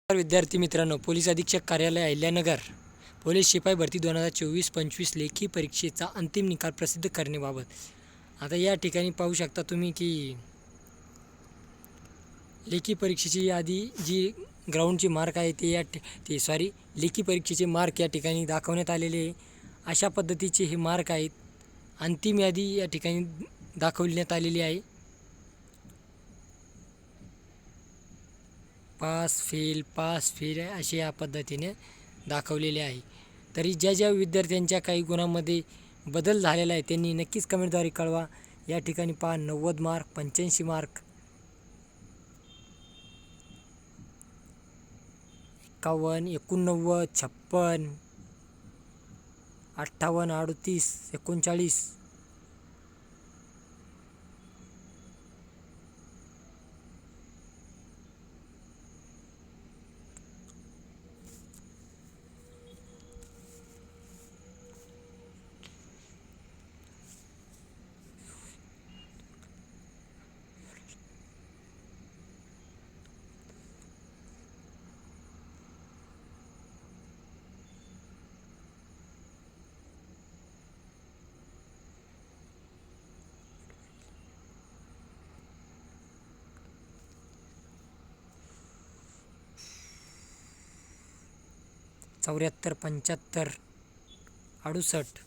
विद्यार्थी मित्रांनो, पोलीस अधीक्षक कार्यालय अहिल्यानगर पोलीस शिपाई भरती 2024-25 लेखी परीक्षेचा अंतिम निकाल प्रसिद्ध करण्याबाबत. आता या ठिकाणी पाहू शकता तुम्ही की लेखी परीक्षेची यादी जी ग्राउंडची मार्क आहे ते लेखी परीक्षेचे मार्क या ठिकाणी दाखवण्यात आलेले आहे. अशा पद्धतीचे हे मार्क आहेत. अंतिम यादी या ठिकाणी दाखवण्यात आलेली आहे. पास फेल असे या पद्धतीने दाखवलेले आहे. तरी ज्या विद्यार्थ्यांच्या काही गुणांमध्ये बदल झालेला आहे त्यांनी नक्कीच कमेंटद्वारे कळवा. या ठिकाणी पहा 90 मार्क, 85 मार्क, 51, 89, 56, 58, 38, 39, चौऱ्याहत्तर, 75, 68,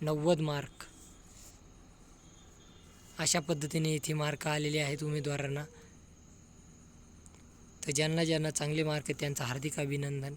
90 मार्क अशा पद्धतीने इथे मार्क आलेले आहेत उमेदवारांना. तर ज्यांना चांगले मार्क आहेत त्यांचं हार्दिक अभिनंदन.